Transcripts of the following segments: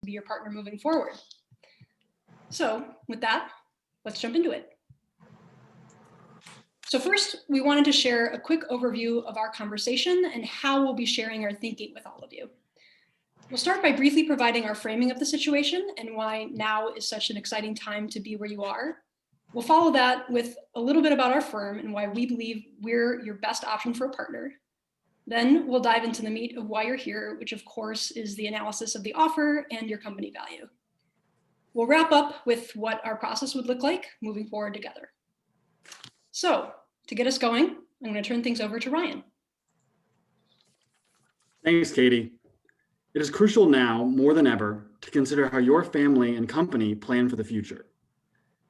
be your partner moving forward. So with that, let's jump into it. So first, we wanted to share a quick overview of our conversation and how we'll be sharing our thinking with all of you. We'll start by briefly providing our framing of the situation and why now is such an exciting time to be where you are. We'll follow that with a little bit about our firm and why we believe we're your best option for a partner. Then we'll dive into the meat of why you're here, which of course is the analysis of the offer and your company value. We'll wrap up with what our process would look like moving forward together. So to get us going, I'm going to turn things over to Ryan. Thanks, Katie. It is crucial now more than ever to consider how your family and company plan for the future.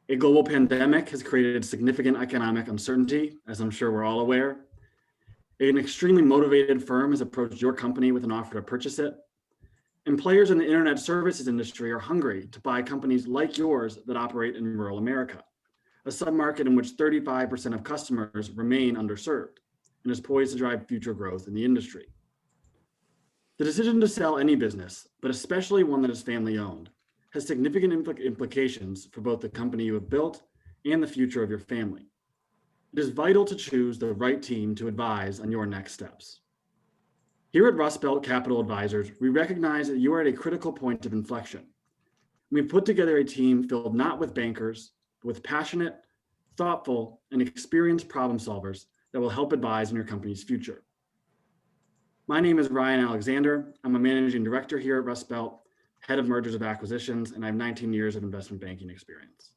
A global pandemic has created significant economic uncertainty, as I'm sure we're all aware. An extremely motivated firm has approached your company with an offer to purchase it. And players in the internet services industry are hungry to buy companies like yours that operate in rural America, a submarket in which 35% of customers remain underserved and is poised to drive future growth in the industry. The decision to sell any business, but especially one that is family owned, has significant implications for both the company you have built and the future of your family. It is vital to choose the right team to advise on your next steps. Here at Rust Belt Capital Advisors, we recognize that you are at a critical point of inflection. We've put together a team filled not with bankers, but with passionate, thoughtful, and experienced problem solvers that will help advise on your company's future. My name is Ryan Alexander. I'm a managing director here at Rust Belt, head of mergers and acquisitions, and I have 19 years of investment banking experience.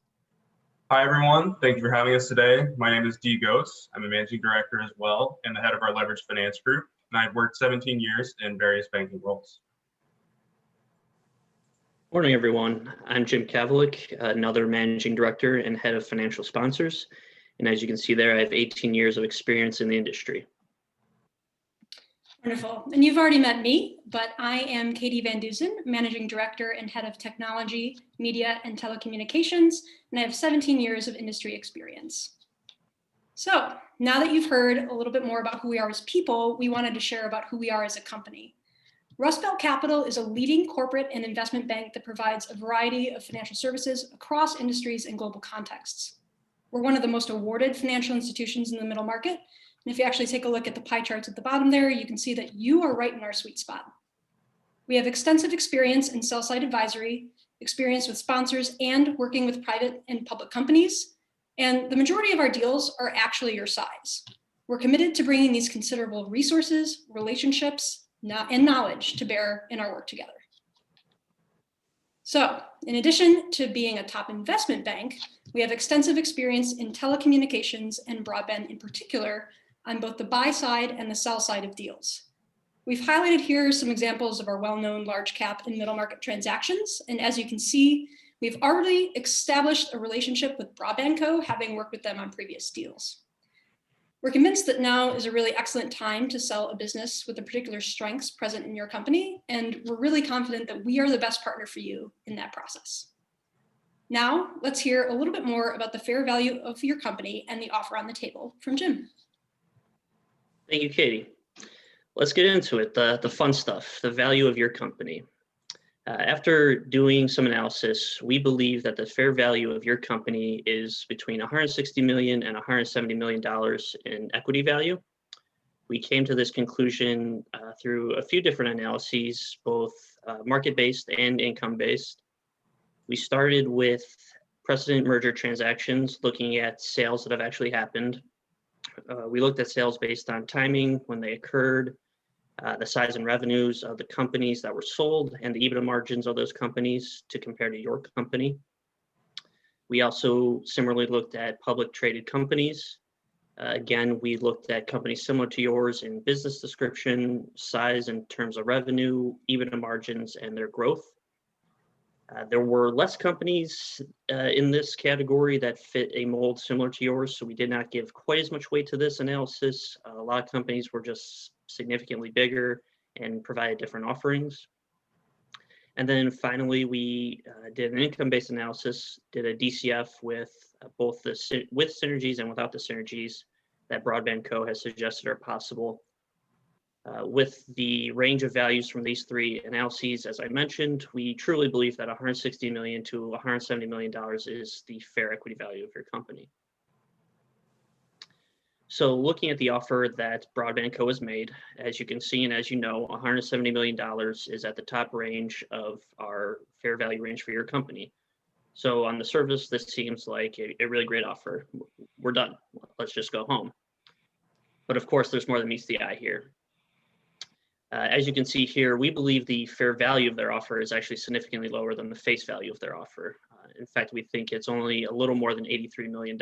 Hi, everyone. Thank you for having us today. My name is Dee Gose. I'm a managing director as well and the head of our leveraged finance group. And I've worked 17 years in various banking roles. Morning, everyone. I'm Jim Kavalik, another managing director and head of financial sponsors. And as you can see there, I have 18 years of experience in the industry. Wonderful. And you've already met me, but I am Katie Van Dusen, Managing Director and Head of Technology, Media, and Telecommunications, and I have 17 years of industry experience. So now that you've heard a little bit more about who we are as people, we wanted to share about who we are as a company. Rust Belt Capital is a leading corporate and investment bank that provides a variety of financial services across industries and global contexts. We're one of the most awarded financial institutions in the middle market. And if you actually take a look at the pie charts at the bottom there, you can see that you are right in our sweet spot. We have extensive experience in sell-side advisory, experience with sponsors, and working with private and public companies. And the majority of our deals are actually your size. We're committed to bringing these considerable resources, relationships, and knowledge to bear in our work together. So, in addition to being a top investment bank, we have extensive experience in telecommunications and broadband in particular, on both the buy side and the sell side of deals. We've highlighted here some examples of our well-known large cap and middle market transactions. And as you can see, we've already established a relationship with Broadband Co., having worked with them on previous deals. We're convinced that now is a really excellent time to sell a business with the particular strengths present in your company. And we're really confident that we are the best partner for you in that process. Now, let's hear a little bit more about the fair value of your company and the offer on the table from Jim. Thank you, Katie. Let's get into it, the fun stuff, the value of your company. After doing some analysis, we believe that the fair value of your company is between $160 million and $170 million in equity value. We came to this conclusion through a few different analyses, both market-based and income-based. We started with precedent merger transactions, looking at sales that have actually happened. We looked at sales based on timing, when they occurred, the size and revenues of the companies that were sold, and the EBITDA margins of those companies to compare to your company. We also similarly looked at public traded companies. Again, we looked at companies similar to yours in business description, size in terms of revenue, EBITDA margins, and their growth. There were less companies in this category that fit a mold similar to yours, so we did not give quite as much weight to this analysis. A lot of companies were just significantly bigger and provided different offerings. And then finally, we did an income-based analysis, did a DCF with both with synergies and without the synergies that Broadband Co. has suggested are possible. With the range of values from these three analyses, as I mentioned, we truly believe that $160 million to $170 million is the fair equity value of your company. So looking at the offer that Broadband Co. has made, as you can see and as you know, $170 million is at the top range of our fair value range for your company. So on the surface, this seems like a really great offer. We're done. Let's just go home. But of course, there's more than meets the eye here. As you can see here, we believe the fair value of their offer is actually significantly lower than the face value of their offer. In fact, we think it's only a little more than $83 million.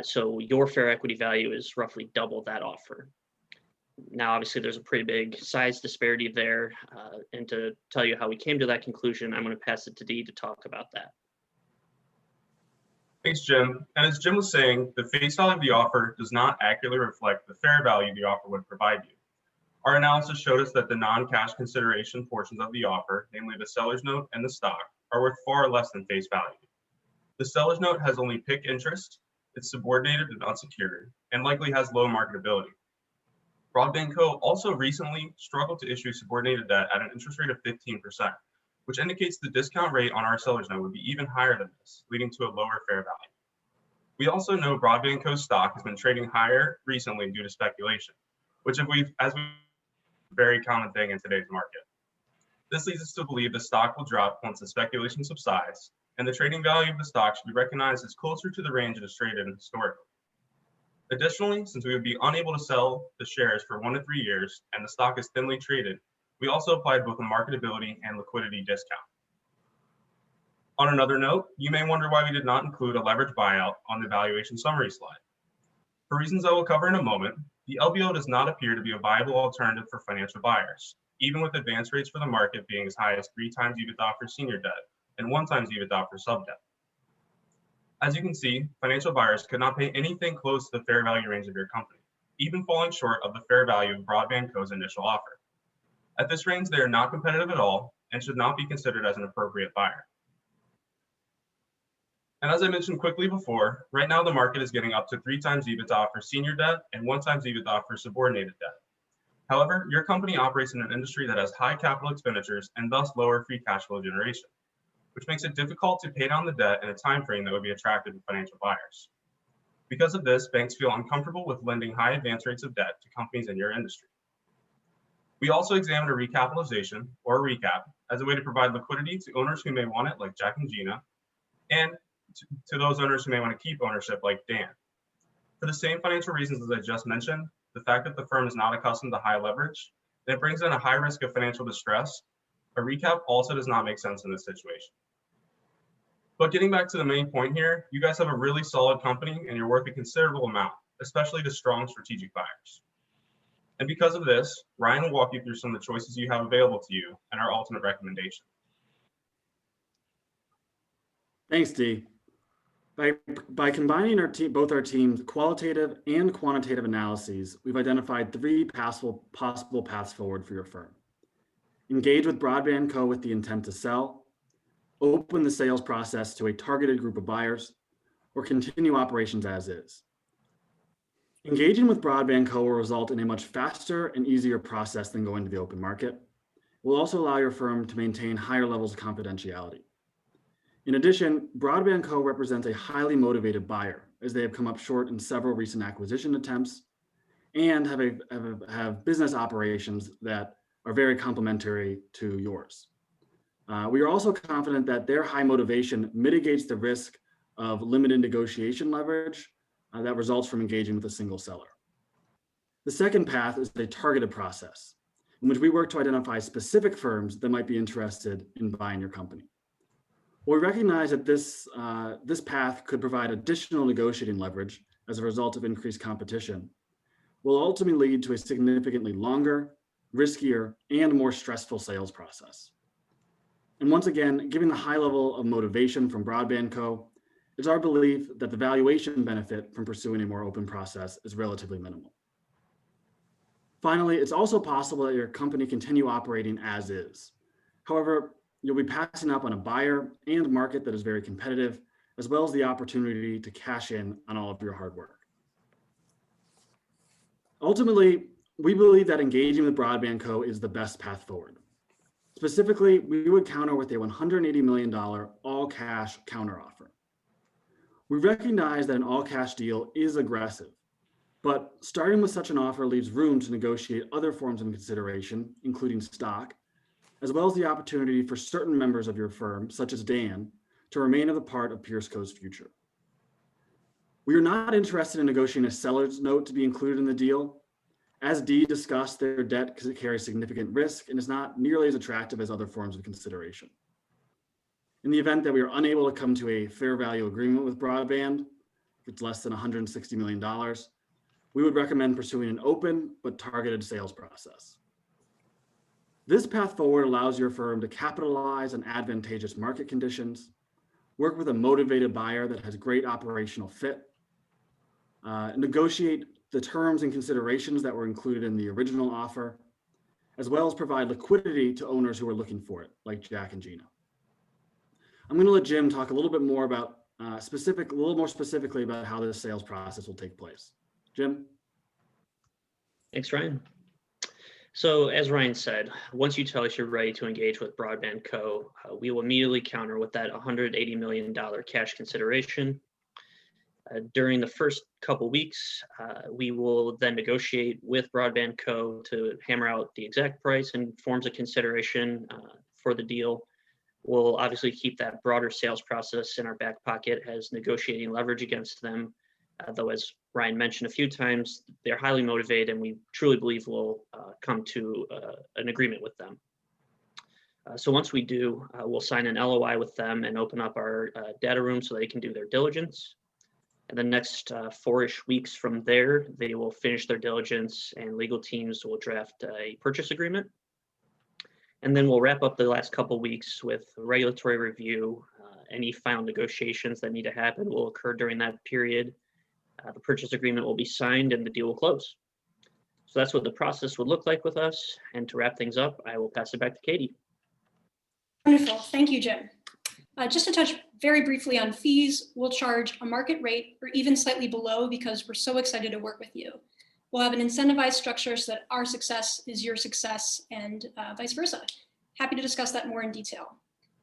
So your fair equity value is roughly double that offer. Now, obviously, there's a pretty big size disparity there. And to tell you how we came to that conclusion, I'm going to pass it to Dee to talk about that. Thanks, Jim. And as Jim was saying, the face value of the offer does not accurately reflect the fair value the offer would provide you. Our analysis showed us that the non-cash consideration portions of the offer, namely the seller's note and the stock, are worth far less than face value. The seller's note has only PIK interest, it's subordinated and unsecured, and likely has low marketability. Broadband Co. also recently struggled to issue subordinated debt at an interest rate of 15%, which indicates the discount rate on our seller's note would be even higher than this, leading to a lower fair value. We also know Broadband Co.'s stock has been trading higher recently due to speculation, which very common thing in today's market. This leads us to believe the stock will drop once the speculation subsides, and the trading value of the stock should be recognized as closer to the range it is traded in historically. Additionally, since we would be unable to sell the shares for 1 to 3 years and the stock is thinly traded, we also applied both a marketability and liquidity discount. On another note, you may wonder why we did not include a leverage buyout on the valuation summary slide. For reasons I will cover in a moment, the LBO does not appear to be a viable alternative for financial buyers, even with advance rates for the market being as high as 3 times EBITDA for senior debt and 1 times EBITDA for sub debt. As you can see, financial buyers could not pay anything close to the fair value range of your company, even falling short of the fair value of Broadband Co.'s initial offer. At this range, they are not competitive at all and should not be considered as an appropriate buyer. And as I mentioned quickly before, right now the market is getting up to 3 times EBITDA for senior debt and 1 times EBITDA for subordinated debt. However, your company operates in an industry that has high capital expenditures and thus lower free cash flow generation, which makes it difficult to pay down the debt in a time frame that would be attractive to financial buyers. Because of this, banks feel uncomfortable with lending high advance rates of debt to companies in your industry. We also examined a recapitalization, or a recap, as a way to provide liquidity to owners who may want it, like Jack and Gina, and to those owners who may want to keep ownership, like Dan. For the same financial reasons as I just mentioned, the fact that the firm is not accustomed to high leverage, and it brings in a high risk of financial distress, a recap also does not make sense in this situation. But getting back to the main point here, you guys have a really solid company and you're worth a considerable amount, especially to strong strategic buyers. And because of this, Ryan will walk you through some of the choices you have available to you and our ultimate recommendation. Thanks, Dee. By combining both our team's qualitative and quantitative analyses, we've identified 3 possible paths forward for your firm. Engage with Broadband Co. with the intent to sell, open the sales process to a targeted group of buyers, or continue operations as is. Engaging with Broadband Co. will result in a much faster and easier process than going to the open market. It will also allow your firm to maintain higher levels of confidentiality. In addition, Broadband Co. represents a highly motivated buyer, as they have come up short in several recent acquisition attempts and have business operations that are very complementary to yours. We are also confident that their high motivation mitigates the risk of limited negotiation leverage that results from engaging with a single seller. The second path is a targeted process in which we work to identify specific firms that might be interested in buying your company. We recognize that this path could provide additional negotiating leverage as a result of increased competition, will ultimately lead to a significantly longer, riskier, and more stressful sales process. And once again, given the high level of motivation from Broadband Co., it's our belief that the valuation benefit from pursuing a more open process is relatively minimal. Finally, it's also possible that your company continue operating as is. However, you'll be passing up on a buyer and market that is very competitive, as well as the opportunity to cash in on all of your hard work. Ultimately, we believe that engaging with Broadband Co. is the best path forward. Specifically, we would counter with a $180 million all-cash counteroffer. We recognize that an all-cash deal is aggressive, but starting with such an offer leaves room to negotiate other forms of consideration, including stock, as well as the opportunity for certain members of your firm, such as Dan, to remain as a part of Pierce Co.'s future. We are not interested in negotiating a seller's note to be included in the deal. As Dee discussed, their debt carries significant risk and is not nearly as attractive as other forms of consideration. In the event that we are unable to come to a fair value agreement with Broadband, if it's less than $160 million, we would recommend pursuing an open but targeted sales process. This path forward allows your firm to capitalize on advantageous market conditions, work with a motivated buyer that has great operational fit, negotiate the terms and considerations that were included in the original offer, as well as provide liquidity to owners who are looking for it, like Jack and Gina. I'm going to let Jim talk a little bit more about a little more specifically about how this sales process will take place. Jim? Thanks, Ryan. So as Ryan said, once you tell us you're ready to engage with Broadband Co., we will immediately counter with that $180 million cash consideration. During the first couple weeks, we will then negotiate with Broadband Co. to hammer out the exact price and forms of consideration for the deal. We'll obviously keep that broader sales process in our back pocket as negotiating leverage against them, though as Ryan mentioned a few times, they're highly motivated and we truly believe we'll come to an agreement with them. So once we do, we'll sign an LOI with them and open up our data room so they can do their diligence. And the next 4-ish weeks from there, they will finish their diligence and legal teams will draft a purchase agreement. And then we'll wrap up the last couple weeks with regulatory review. Any final negotiations that need to happen will occur during that period. The purchase agreement will be signed and the deal will close. So that's what the process would look like with us. And to wrap things up, I will pass it back to Katie. Wonderful. Thank you, Jim. Just to touch very briefly on fees, we'll charge a market rate or even slightly below because we're so excited to work with you. We'll have an incentivized structure so that our success is your success and vice versa. Happy to discuss that more in detail.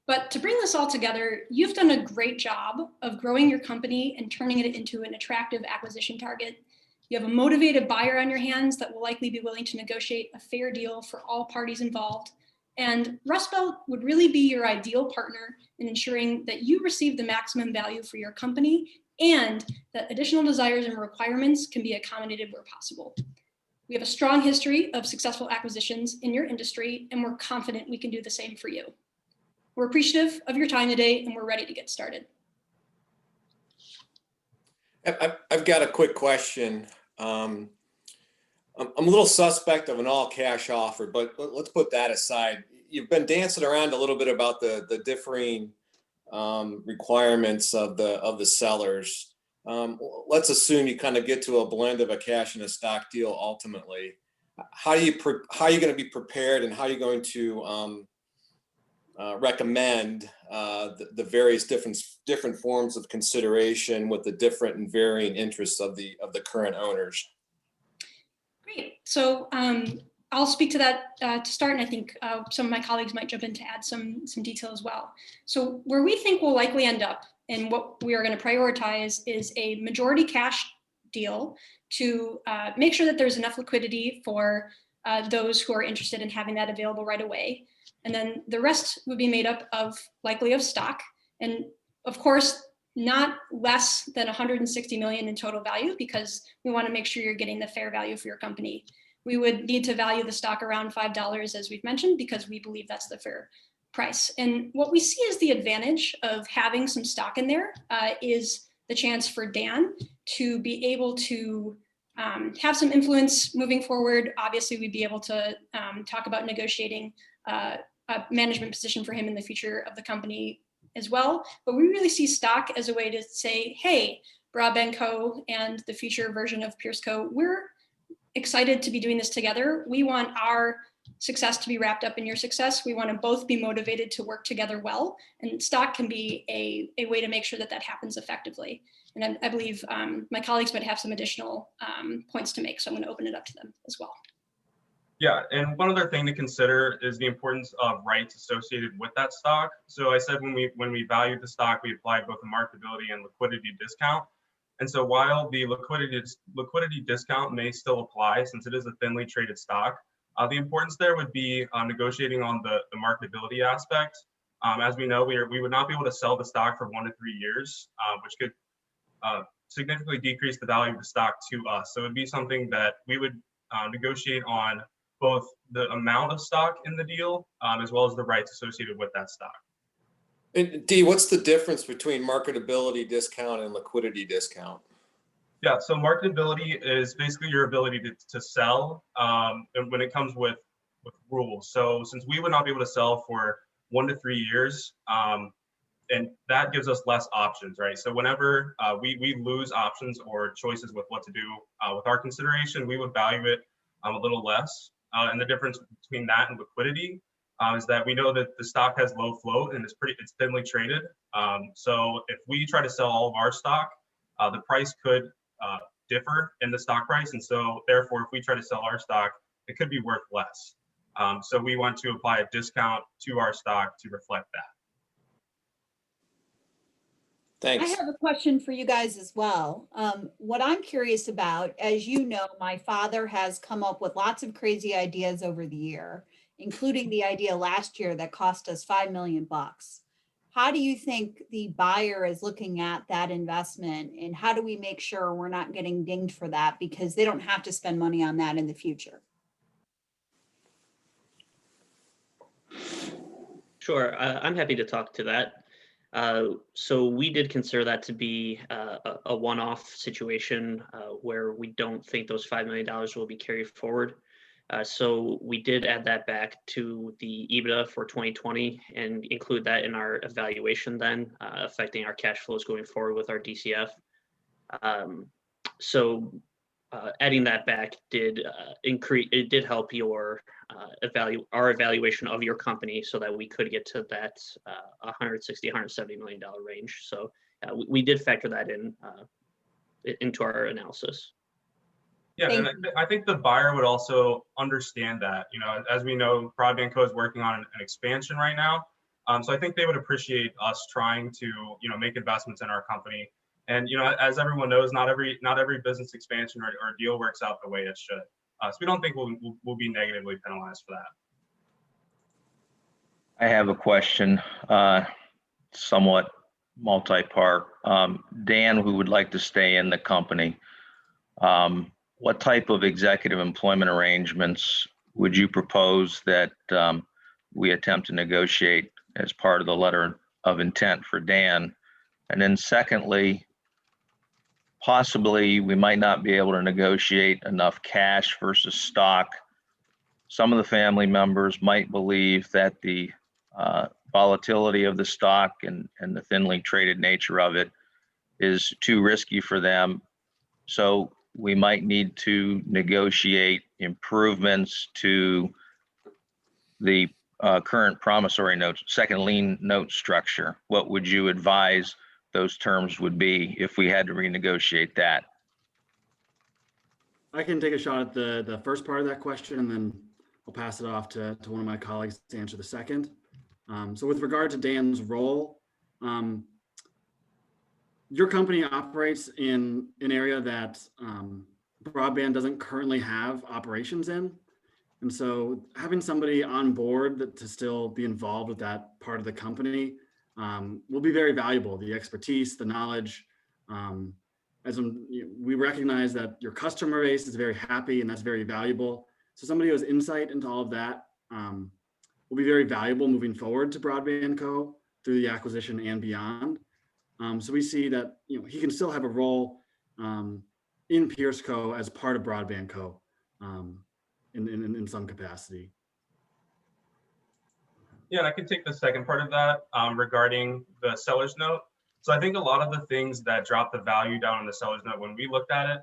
But to bring this all together, you've done a great job of growing your company and turning it into an attractive acquisition target. You have a motivated buyer on your hands that will likely be willing to negotiate a fair deal for all parties involved. And Rust Belt would really be your ideal partner in ensuring that you receive the maximum value for your company and that additional desires and requirements can be accommodated where possible. We have a strong history of successful acquisitions in your industry, and we're confident we can do the same for you. We're appreciative of your time today, and we're ready to get started. I've got a quick question. I'm a little suspect of an all-cash offer, but let's put that aside. You've been dancing around a little bit about the differing requirements of the sellers. Let's assume you kind of get to a blend of a cash and a stock deal ultimately. How are you going to be prepared, and how are you going to recommend the various different forms of consideration with the different and varying interests of the current owners? Great. So I'll speak to that to start, and I think some of my colleagues might jump in to add some detail as well. So where we think we'll likely end up and what we are going to prioritize is a majority cash deal to make sure that there's enough liquidity for those who are interested in having that available right away. And then the rest would be made up of likely of stock. And of course, not less than 160 million in total value, because we want to make sure you're getting the fair value for your company. We would need to value the stock around $5, as we've mentioned, because we believe that's the fair price. And what we see as the advantage of having some stock in there is the chance for Dan to be able to have some influence moving forward. Obviously, we'd be able to talk about negotiating a management position for him in the future of the company as well. But we really see stock as a way to say, hey, Broadband Co. and the future version of Pierce Co., we're excited to be doing this together. We want our success to be wrapped up in your success. We want to both be motivated to work together well. And stock can be a way to make sure that that happens effectively. And I believe my colleagues might have some additional points to make, so I'm going to open it up to them as well. Yeah, and one other thing to consider is the importance of rights associated with that stock. So I said when we valued the stock, we applied both a marketability and liquidity discount. And so while the liquidity discount may still apply since it is a thinly traded stock, the importance there would be negotiating on the marketability aspect. As we know, we would not be able to sell the stock for 1 to 3 years, which could significantly decrease the value of the stock to us. So it would be something that we would negotiate on both the amount of stock in the deal as well as the rights associated with that stock. And D, what's the difference between marketability discount and liquidity discount? Yeah, so marketability is basically your ability to sell when it comes with rules. So since we would not be able to sell for 1 to 3 years, and that gives us less options, right? So whenever we lose options or choices with what to do with our consideration, we would value it a little less. And the difference between that and liquidity is that we know that the stock has low float and it's thinly traded. So if we try to sell all of our stock, the price could differ in the stock price. And so therefore, if we try to sell our stock, it could be worth less. So we want to apply a discount to our stock to reflect that. Thanks. I have a question for you guys as well. What I'm curious about, as you know, my father has come up with lots of crazy ideas over the year, including the idea last year that cost us $5 million. How do you think the buyer is looking at that investment, and how do we make sure we're not getting dinged for that because they don't have to spend money on that in the future? Sure, I'm happy to talk to that. So we did consider that to be a one-off situation where we don't think those $5 million will be carried forward. So we did add that back to the EBITDA for 2020 and include that in our evaluation then, affecting our cash flows going forward with our DCF. So adding that back did increase. It did help our evaluation of your company, so that we could get to that $160-170 million range. So we did factor that in into our analysis. Yeah, and I think the buyer would also understand that. You know, as we know, Broadband Co is working on an expansion right now. So I think they would appreciate us trying to, make investments in our company. And as everyone knows, not every business expansion or deal works out the way it should. So we don't think we'll be negatively penalized for that. I have a question, somewhat multi-part. Dan, who would like to stay in the company, what type of executive employment arrangements would you propose that we attempt to negotiate as part of the letter of intent for Dan? And then secondly, possibly we might not be able to negotiate enough cash versus stock. Some of the family members might believe that the volatility of the stock and the thinly traded nature of it is too risky for them. So we might need to negotiate improvements to the current promissory note, second lien note structure. What would you advise those terms would be if we had to renegotiate that? I can take a shot at the first part of that question, and then I'll pass it off to one of my colleagues to answer the second. So with regard to Dan's role, your company operates in an area that broadband doesn't currently have operations in. And so having somebody on board to still be involved with that part of the company will be very valuable. The expertise, the knowledge, we recognize that your customer base is very happy, and that's very valuable. So somebody who has insight into all of that will be very valuable moving forward to Broadband Co through the acquisition and beyond. So we see that he can still have a role in Pierce Co as part of Broadband Co in some capacity. Yeah, and I can take the second part of that regarding the seller's note. So I think a lot of the things that dropped the value down on the seller's note when we looked at it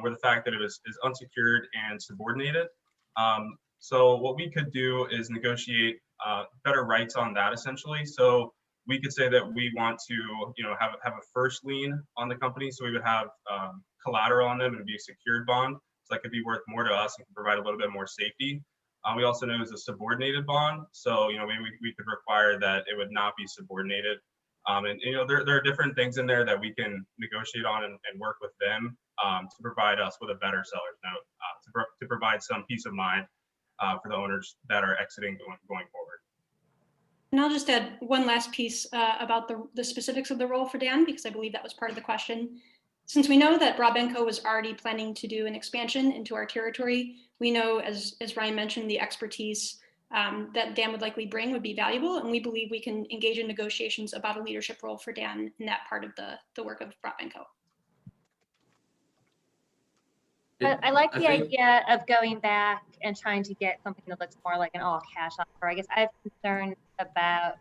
were the fact that it is unsecured and subordinated. So what we could do is negotiate better rights on that, essentially. So we could say that we want to, have a first lien on the company. So we would have collateral on them, and it'd be a secured bond. So that could be worth more to us and can provide a little bit more safety. We also know it's a subordinated bond. So, maybe we could require that it would not be subordinated. And there are different things in there that we can negotiate on and work with them to provide us with a better seller's note, to provide some peace of mind for the owners that are exiting going forward. And I'll just add one last piece about the specifics of the role for Dan, because I believe that was part of the question. Since we know that Brabantco was already planning to do an expansion into our territory, we know, as Ryan mentioned, the expertise that Dan would likely bring would be valuable, and we believe we can engage in negotiations about a leadership role for Dan in that part of the work of Brabantco. I like the idea of going back and trying to get something that looks more like an all cash offer. I guess I have concerns about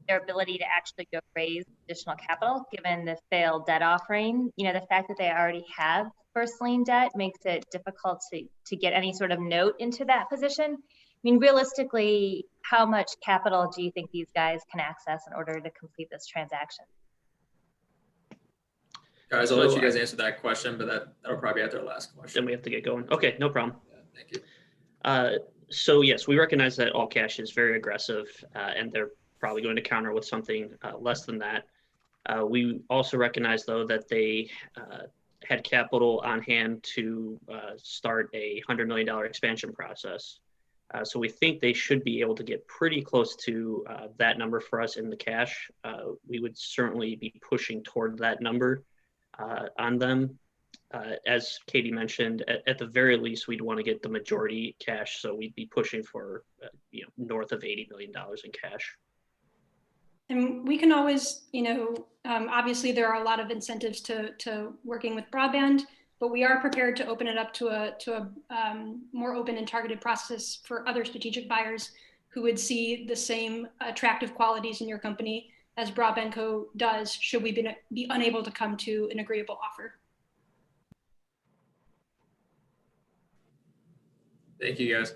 their ability to actually go raise additional capital given the failed debt offering. The fact that they already have first lien debt makes it difficult to get any sort of note into that position. I mean, realistically, how much capital do you think these guys can access in order to complete this transaction? Guys, I'll let you guys answer that question, but that'll probably be at their last question. Then we have to get going. Okay, no problem. Yeah, thank you. So yes, we recognize that all cash is very aggressive, and they're probably going to counter with something less than that. We also recognize, though, that they had capital on hand to start a $100 million expansion process. So we think they should be able to get pretty close to that number for us in the cash. We would certainly be pushing toward that number on them. As Katie mentioned, at the very least, we'd want to get the majority cash. So we'd be pushing for north of $80 million in cash. And we can always, obviously there are a lot of incentives to working with broadband, but we are prepared to open it up to a more open and targeted process for other strategic buyers who would see the same attractive qualities in your company as Brabantco does, should we be unable to come to an agreeable offer. Thank you, guys.